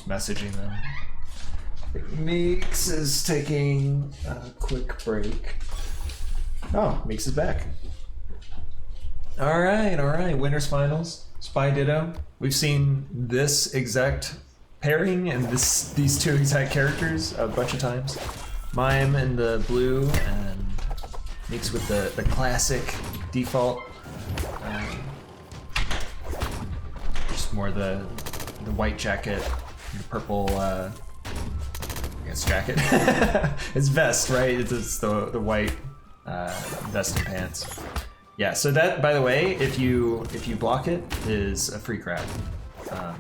Just messaging them. Meeks is taking a quick break. Oh, Meeks is back. All right. Winners finals. Spy Ditto. We've seen this exact pairing and these two exact characters a bunch of times. Mime in the blue and Meeks with the classic default. Just more the white jacket, the purple. I guess jacket. It's vest, right? It's the white vest and pants. Yeah. So that, by the way, if you block it, is a free grab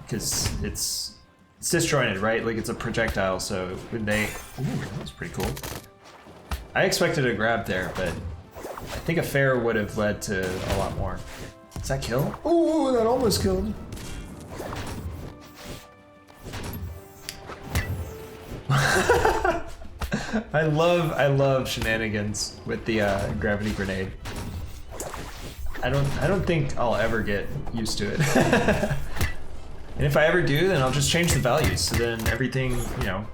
because it's disjointed, right? Like it's a projectile. So when they, ooh, that was pretty cool. I expected a grab there, but I think a fair would have led to a lot more. Does that kill? Ooh, that almost killed. I love shenanigans with the gravity grenade. I don't think I'll ever get used to it. And if I ever do, then I'll just change the values. So then everything, you know,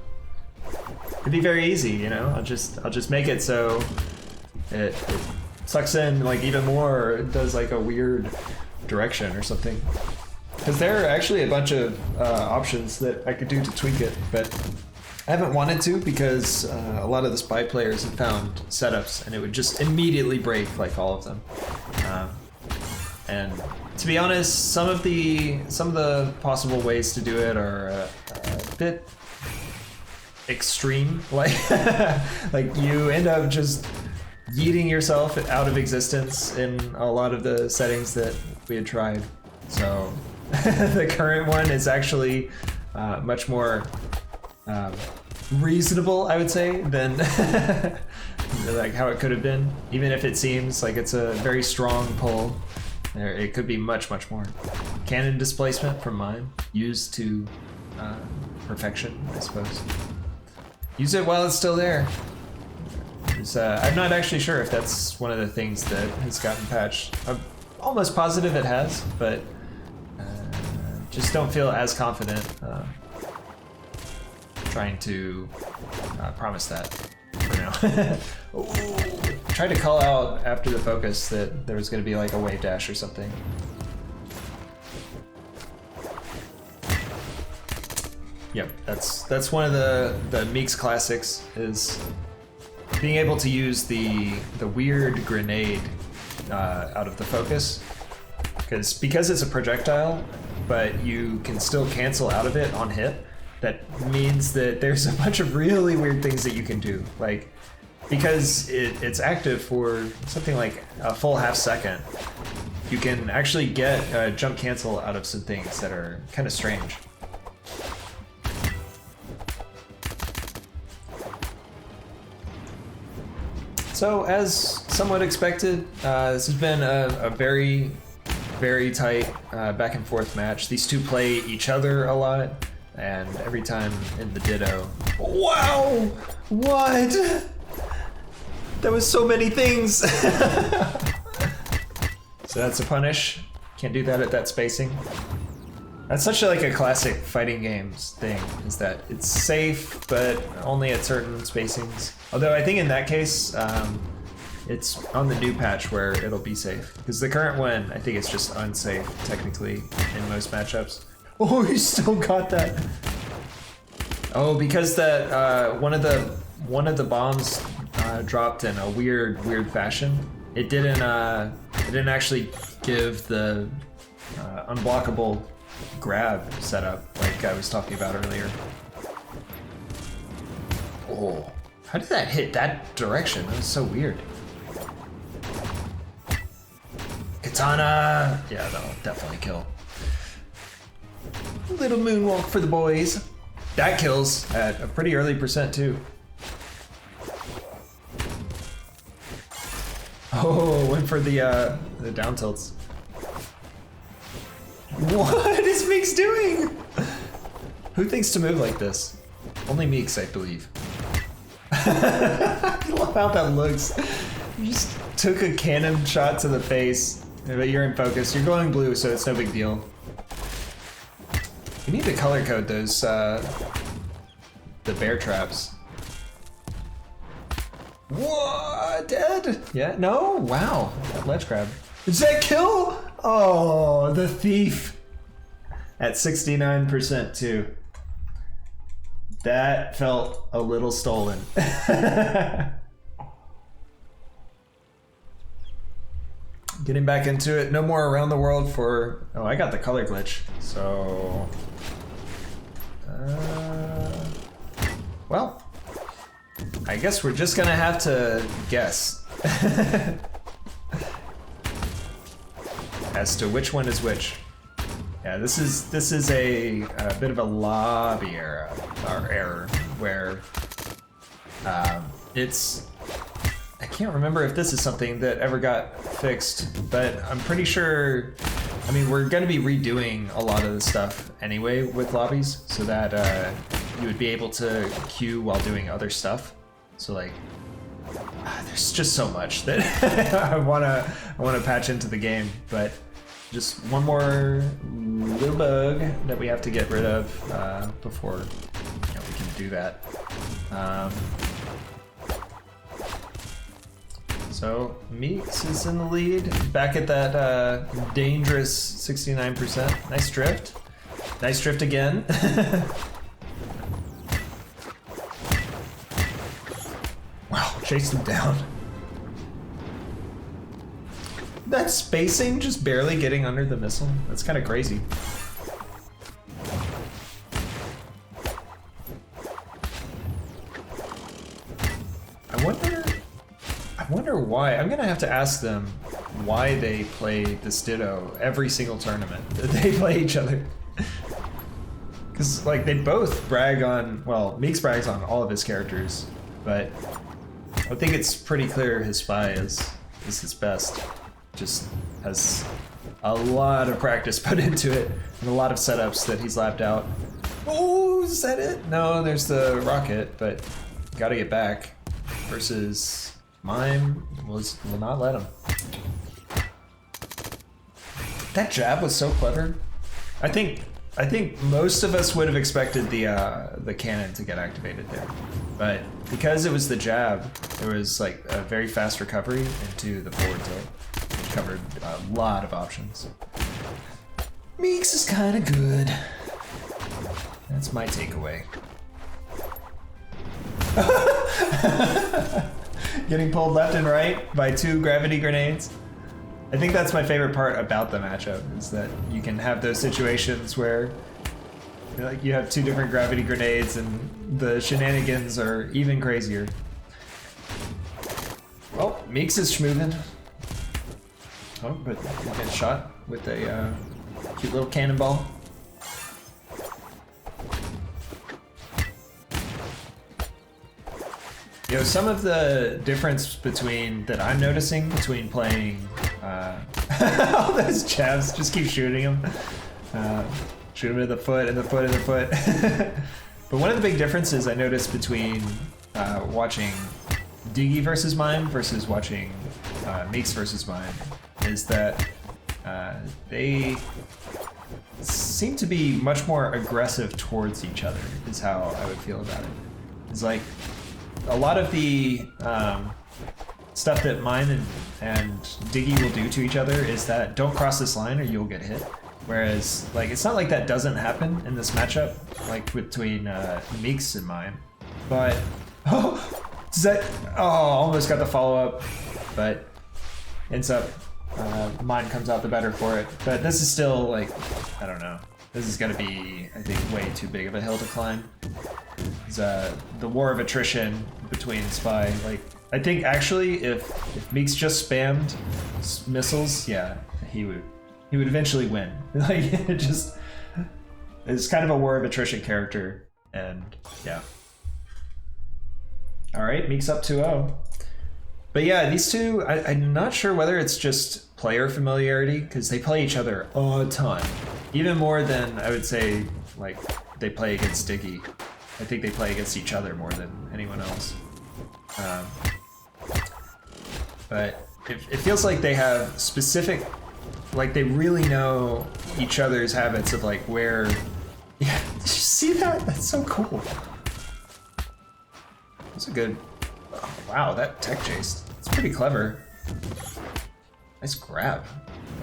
it'd be very easy. You know, I'll just make it so it sucks in like even more, or it does like a weird direction or something. Because there are actually a bunch of options that I could do to tweak it, but I haven't wanted to because a lot of the spy players have found setups and it would just immediately break like all of them. And to be honest, some of the possible ways to do it are a bit extreme. Like like you end up just yeeting yourself out of existence in a lot of the settings that we had tried. So the current one is actually much more reasonable, I would say, than like how it could have been. Even if it seems like it's a very strong pull, it could be much more. Cannon displacement from Mime, used to perfection, I suppose. Use it while it's still there. I'm not actually sure if that's one of the things that has gotten patched. I'm almost positive it has, but just don't feel as confident trying to promise that for now. Tried to call out after the focus that there was going to be like a wave dash or something. Yep, that's one of the Meeks classics, is being able to use the weird grenade out of the focus, because it's a projectile, but you can still cancel out of it on hit. That means that there's a bunch of really weird things that you can do, like because it's active for something like a full half second. You can actually get a jump cancel out of some things that are kind of strange. So, as somewhat expected, this has been a very, very tight back and forth match. These two play each other a lot, and every time in the Ditto. Wow! What? There was so many things! So that's a punish. Can't do that at that spacing. That's such like a classic fighting games thing, is that it's safe, but only at certain spacings. Although I think in that case, it's on the new patch where it'll be safe. Because the current one, I think it's just unsafe, technically, in most matchups. Oh, you still got that. Oh, because that one of the bombs dropped in a weird fashion. It didn't actually give the unblockable grab setup like I was talking about earlier. Oh, how did that hit that direction? That was so weird. Katana! Yeah, that'll definitely kill. Little moonwalk for the boys. That kills at a pretty early percent too. Oh, went for the down tilts. What is Meeks doing? Who thinks to move like this? Only Meeks, I believe. I love how that looks. You just took a cannon shot to the face, but you're in focus. You're going blue, so it's no big deal. We need need to color code those the bear traps. What? Dead? Yeah, no? Wow, that ledge grab. Is that kill? Oh, the thief. At 69% too. That felt a little stolen. Getting back into it. No more around the world for... Oh, I got the color glitch. So... well, I guess we're just gonna have to guess. As to which one is which. Yeah, this is a bit of a lobby error, where it's... I can't remember if this is something that ever got fixed, but I'm pretty sure... I mean, we're going to be redoing a lot of the stuff anyway with lobbies, so that you would be able to queue while doing other stuff. So like, there's just so much that I wanna patch into the game, but just one more little bug that we have to get rid of before we can do that. So Meeks is in the lead, back at that dangerous 69%. Nice drift. Nice drift again. Wow, chased him down. That spacing, just barely getting under the missile. That's kind of crazy. I wonder why. I'm gonna have to ask them why they play this Ditto every single tournament that they play each other. Because like they both brag on, well, Meeks brags on all of his characters, but I think it's pretty clear his spy is his best. Just has a lot of practice put into it and a lot of setups that he's lapped out. Oh, is that it? No, there's the rocket, but gotta get back. Versus Mime will not let him. That jab was so clever. I think most of us would have expected the cannon to get activated there, but because it was the jab, there was like a very fast recovery into the forward tilt, which covered a lot of options. Meeks is kind of good. That's my takeaway. Getting pulled left and right by 2 gravity grenades. I think that's my favorite part about the matchup, is that you can have those situations where like you have 2 different gravity grenades and the shenanigans are even crazier. Well, Meeks is schmoovin'. Oh, but he gets shot with a cute little cannonball. You know, some of the difference that I'm noticing between playing all those jabs, just keep shooting them. Shoot him in the foot, in the foot, in the foot. But one of the big differences I noticed between watching Diggy versus Mime versus watching Meeks versus Mime is that they seem to be much more aggressive towards each other, is how I would feel about it. It's like a lot of the stuff that Mime and Diggy will do to each other is that don't cross this line or you'll get hit. Whereas, like, it's not like that doesn't happen in this matchup, like between Meeks and Mime. But, almost got the follow-up, but ends up, Mime comes out the better for it. But this is still, like, I don't know. This is gonna be, I think, way too big of a hill to climb. The war of attrition between Spy, like, I think actually if Meeks just spammed missiles, yeah, he would eventually win. Like, it's kind of a war of attrition character, and yeah. All right, Meeks up 2-0. But yeah, these two, I'm not sure whether it's just player familiarity, because they play each other a ton. Even more than, I would say, like, they play against Diggy. I think they play against each other more than anyone else. But it feels like they have specific, like they really know each other's habits of like where Yeah, did you see that? That's so cool. That's a good... Oh, wow, that tech chase. It's pretty clever. Nice grab.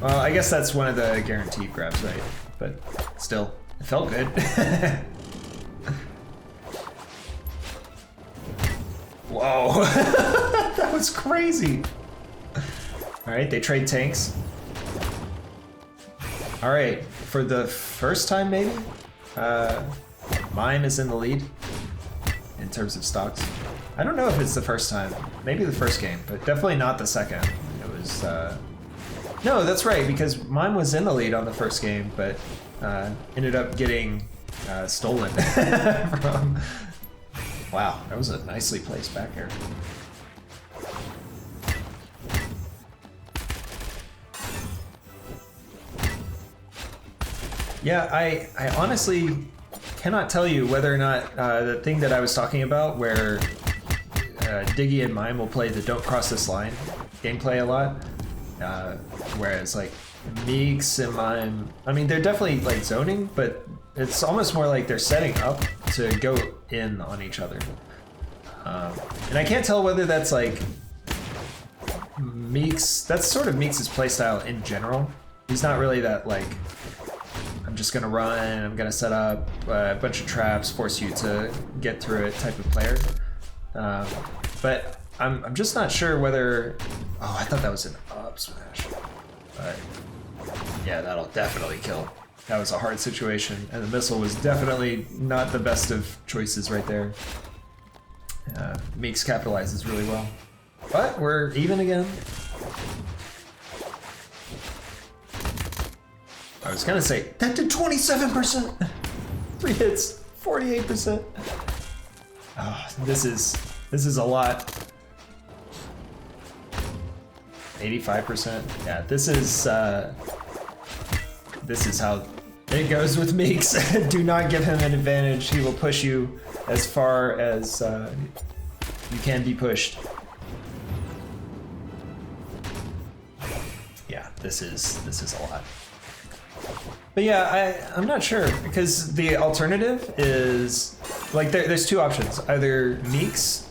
Well, I guess that's one of the guaranteed grabs, right? But still, it felt good. Whoa, that was crazy. All right, they trade tanks. All right, for the first time maybe, Mime is in the lead in terms of stocks. I don't know if it's the first time, maybe the first game, but definitely not the second. It was, no, that's right, because Mime was in the lead on the first game, but ended up getting stolen from... Wow, that was a nicely placed back air. Yeah, I honestly cannot tell you whether or not the thing that I was talking about where Diggy and Mime will play the don't cross this line gameplay a lot, whereas like Meeks and Mime, I mean they're definitely like zoning, but it's almost more like they're setting up to go in on each other. And I can't tell whether that's like Meeks, that's sort of Meeks' playstyle in general. He's not really that like, I'm just gonna run, I'm gonna set up a bunch of traps, force you to get through it type of player. But I'm just not sure whether, oh, I thought that was an up smash. But yeah, that'll definitely kill. That was a hard situation, and the missile was definitely not the best of choices right there. Meeks capitalizes really well. But we're even again. I was gonna say, that did 27%! 3 hits, 48%. Oh, this is a lot. 85%. Yeah, this is how it goes with Meeks. Do not give him an advantage. He will push you as far as you can be pushed. Yeah, this is a lot. But yeah, I'm not sure, because the alternative is like there's two options. Either Meeks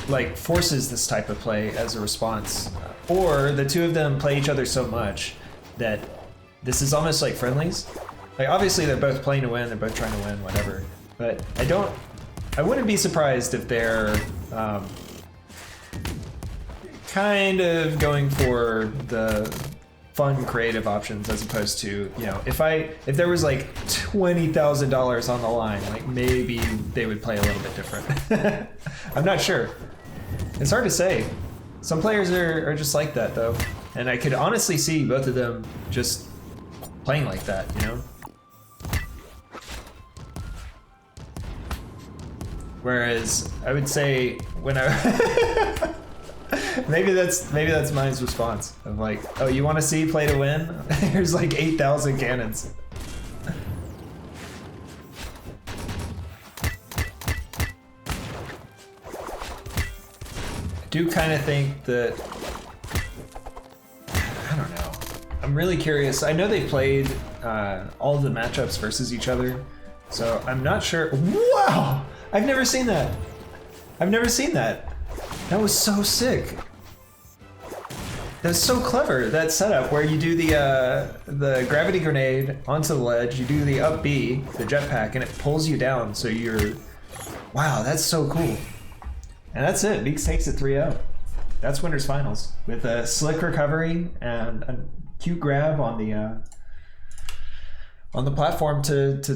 like forces this type of play as a response, or the two of them play each other so much that this is almost like friendlies. Like obviously they're both playing to win, they're both trying to win, whatever. But I wouldn't be surprised if they're kind of going for the fun creative options as opposed to, you know, if there was like $20,000 on the line, like maybe they would play a little bit different. I'm not sure. It's hard to say. Some players are just like that though. And I could honestly see both of them just playing like that, you know? Whereas I would say when I maybe that's Mine's response of like, oh, you want to see play to win? Here's like 8,000 cannons. I do kind of think that, I don't know. I'm really curious. I know they played all of the matchups versus each other, so I'm not sure. Wow! I've never seen that. I've never seen that. That was so sick. That was so clever, that setup where you do the gravity grenade onto the ledge, you do the up B, the jetpack, and it pulls you down, so you're... Wow, that's so cool. And that's it, Meeks takes it 3-0. That's Winners Finals, with a slick recovery and a cute grab on the platform to